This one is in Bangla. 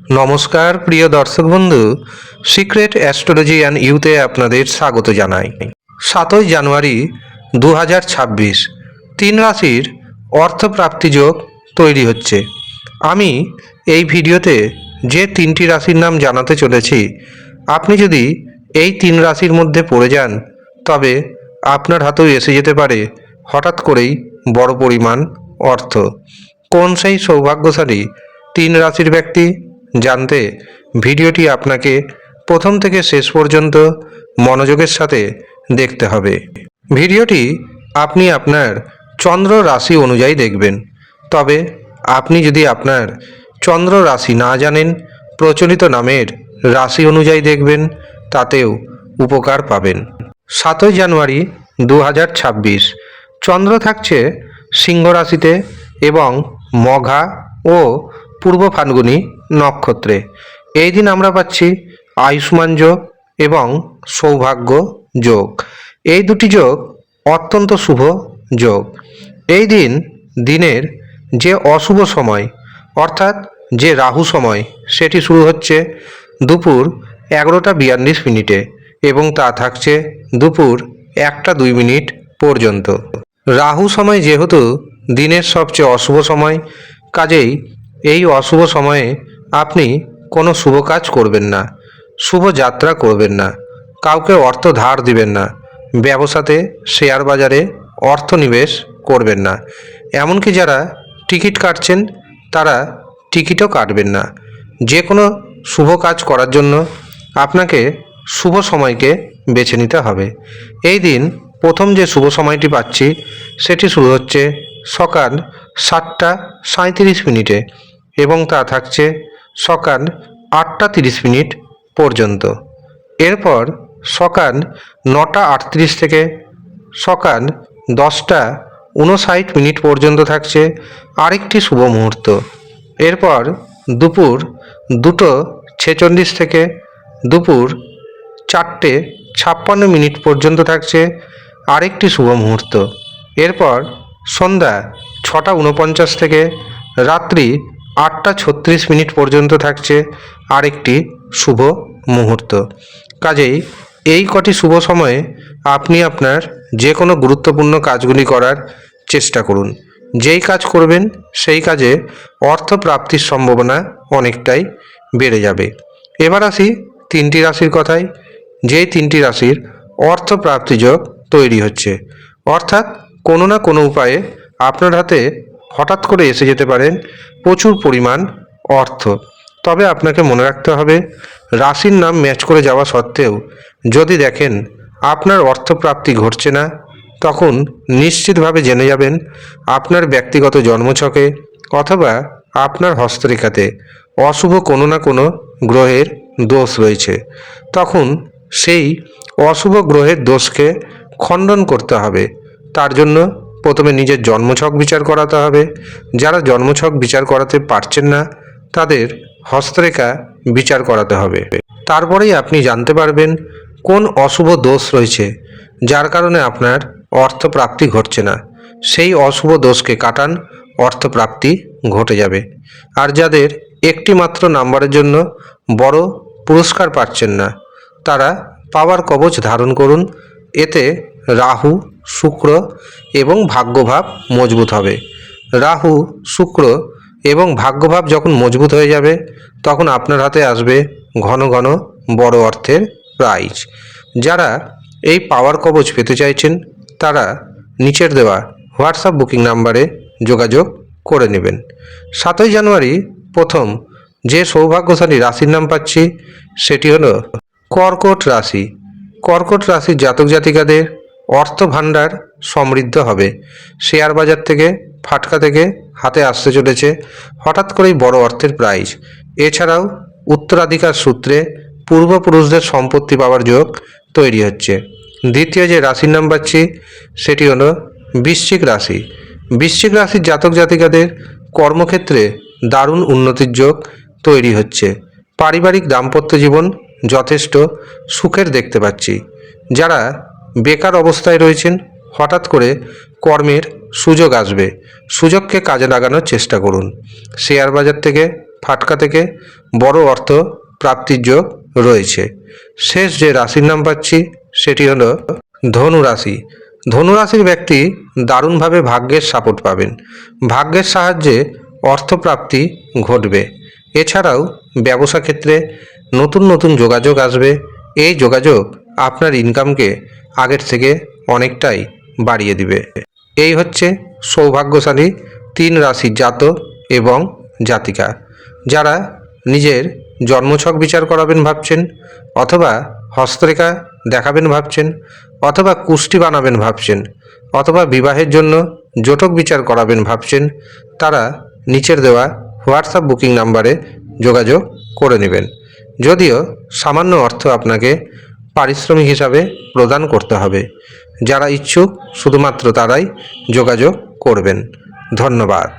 নমস্কার প্রিয় দর্শক বন্ধু, সিক্রেট অ্যাস্ট্রোলজি অ্যান্ড ইউতে আপনাদের স্বাগত জানাই। 7ই জানুয়ারি 2026 তিন রাশির অর্থপ্রাপ্তি যোগ তৈরি হচ্ছে। আমি এই ভিডিওতে যে তিনটি রাশির নাম জানাতে চলেছি, আপনি যদি এই তিন রাশির মধ্যে পড়ে যান তবে আপনার হাতেও এসে যেতে পারে হঠাৎ করেই বড় পরিমাণ অর্থ। কোন সেই সৌভাগ্যশালী তিন রাশির ব্যক্তি জানতে ভিডিওটি আপনাকে প্রথম থেকে শেষ পর্যন্ত মনোযোগের সাথে দেখতে হবে। ভিডিওটি আপনি আপনার চন্দ্র রাশি অনুযায়ী দেখবেন। তবে আপনি যদি আপনার চন্দ্র রাশি না জানেন, প্রচলিত নামের রাশি অনুযায়ী দেখবেন, তাতেও উপকার পাবেন। 7ই জানুয়ারি 2026 চন্দ্র থাকছে সিংহ রাশিতে এবং মঘা ও পূর্ব ফাল্গুনী নক্ষত্রে। এই দিন আমরা পাচ্ছি আয়ুষ্মান যোগ এবং সৌভাগ্য যোগ। এই দুটি যোগ অত্যন্ত শুভ যোগ। এই দিনের যে অশুভ সময় অর্থাৎ যে রাহু সময়, সেটি শুরু হচ্ছে দুপুর 11টা 42 এবং তা থাকছে দুপুর 1টা 2 পর্যন্ত। রাহু সময় যেহেতু দিনের সবচেয়ে অশুভ সময়, কাজেই এই অশুভ সময়ে আপনি কোনো শুভ কাজ করবেন না, শুভ যাত্রা করবেন না, কাউকে অর্থ ধার দিবেন না, ব্যবসাতে শেয়ার বাজারে অর্থ নিবেশ করবেন না, এমনকি যারা টিকিট কাটছেন তারা টিকিটও কাটবেন না। যে কোনো শুভ কাজ করার জন্য আপনাকে শুভ সময়কে বেছে নিতে হবে। এই দিন প্রথম যে শুভ সময়টি পাচ্ছি সেটি শুরু হচ্ছে সকাল 7টা 37 এবং তা থাকছে সকাল 8টা 30 পর্যন্ত। এরপর সকাল 9টা 38 থেকে সকাল 10টা 59 পর্যন্ত থাকছে আরেকটি শুভ মুহূর্ত। এরপর দুপুর 2টো 46 থেকে দুপুর 4টে 56 পর্যন্ত থাকছে আরেকটি শুভ মুহূর্ত। এরপর সন্ধ্যা 6টা 49 থেকে রাত্রি 8টা 36 পর্যন্ত থাকছে আরেকটি শুভ মুহূর্ত। কাজেই এই কটি শুভ সময়ে আপনি আপনার যে কোনো গুরুত্বপূর্ণ কাজগুলি করার চেষ্টা করুন। যেই কাজ করবেন সেই কাজে অর্থ প্রাপ্তির সম্ভাবনা অনেকটাই বেড়ে যাবে। এবার আসি তিনটি রাশির কথায়। যেই তিনটি রাশির অর্থ প্রাপ্তি যোগ তৈরি হচ্ছে, অর্থাৎ কোনো না কোনো উপায়ে আপনার হাতে হঠাৎ করে এসে যেতে পারেন প্রচুর পরিমাণ অর্থ। তবে আপনাকে মনে রাখতে হবে, রাশির নাম ম্যাচ করে যাওয়া সত্ত্বেও যদি দেখেন আপনার অর্থপ্রাপ্তি ঘটছে না, তখন নিশ্চিতভাবে জেনে যাবেন আপনার ব্যক্তিগত জন্মছকে অথবা আপনার হস্তরেখাতে অশুভ কোনো না কোনো গ্রহের দোষ রয়েছে। তখন সেই অশুভ গ্রহের দোষকে খণ্ডন করতে হবে। তার জন্য প্রথমে নিজের জন্মছক বিচার করাতে হবে। যারা জন্মছক বিচার করাতে পারছেন না, তাদের হস্তরেখা বিচার করাতে হবে। তারপরেই আপনি জানতে পারবেন কোন অশুভ দোষ রয়েছে যার কারণে আপনার অর্থপ্রাপ্তি ঘটছে না। সেই অশুভ দোষকে কাটান, অর্থপ্রাপ্তি ঘটে যাবে। আর যাদের একটি মাত্র নাম্বারের জন্য বড় পুরস্কার পাচ্ছেন না, তারা পাওয়ার কবচ ধারণ করুন। এতে রাহু, শুক্র এবং ভাগ্যভাব মজবুত হবে। রাহু, শুক্র এবং ভাগ্যভাব যখন মজবুত হয়ে যাবে, তখন আপনার হাতে আসবে ঘন ঘন বড় অর্থের প্রাইজ। যারা এই পাওয়ার কবচ পেতে চাইছেন, তারা নিচের দেওয়া হোয়াটসঅ্যাপ বুকিং নাম্বারে যোগাযোগ করে নেবেন। 7ই জানুয়ারি প্রথম যে সৌভাগ্যশালী রাশির নাম পাচ্ছি সেটি হলো কর্কট রাশি। কর্কট রাশির জাতক জাতিকাদের অর্থ ভাণ্ডার সমৃদ্ধ হবে। শেয়ার বাজার থেকে, ফাটকা থেকে হাতে আসতে চলেছে হঠাৎ করেই বড় অর্থের প্রাইজ। এছাড়াও উত্তরাধিকার সূত্রে পূর্বপুরুষদের সম্পত্তি পাওয়ার যোগ তৈরি হচ্ছে। দ্বিতীয় যে রাশির নাম পাচ্ছি সেটি হলো বৃশ্চিক রাশি। বৃশ্চিক রাশির জাতক জাতিকাদের কর্মক্ষেত্রে দারুণ উন্নতির যোগ তৈরি হচ্ছে। পারিবারিক দাম্পত্য জীবন যথেষ্ট সুখের দেখতে পাচ্ছি। যারা বেকার অবস্থায় রয়েছেন, হঠাৎ করে কর্মের সুযোগ আসবে। সুযোগকে কাজে লাগানোর চেষ্টা করুন। শেয়ার বাজার থেকে, ফাটকা থেকে বড় অর্থ প্রাপ্তির যোগ রয়েছে। শেষ যে রাশির নাম পাচ্ছি সেটি হলো ধনু রাশি। ধনু রাশির ব্যক্তি দারুণভাবে ভাগ্যের সাপোর্ট পাবেন। ভাগ্যের সাহায্যে অর্থপ্রাপ্তি ঘটবে। এছাড়াও ব্যবসা ক্ষেত্রে নতুন নতুন যোগাযোগ আসবে। এই যোগাযোগ আপনার ইনকামকে আগের থেকে অনেকটাই বাড়িয়ে দিবে। এই হচ্ছে সৌভাগ্যশালী 3 রাশির জাতক এবং জাতিকা। যারা নিজের জন্মছক বিচার করাবেন ভাবছেন, অথবা হস্তরেখা দেখাবেন ভাবছেন, অথবা কুষ্টি বানাবেন ভাবছেন, অথবা বিবাহের জন্য জটক বিচার করাবেন ভাবছেন, তারা নিচের দেওয়া হোয়াটসঅ্যাপ বুকিং নাম্বারে যোগাযোগ করে নেবেন। যদিও সামান্য অর্থ আপনাকে পারিশ্রমিক হিসাবে প্রদান করতে হবে। যারা ইচ্ছুক শুধুমাত্র তারাই যোগাযোগ করবেন। ধন্যবাদ।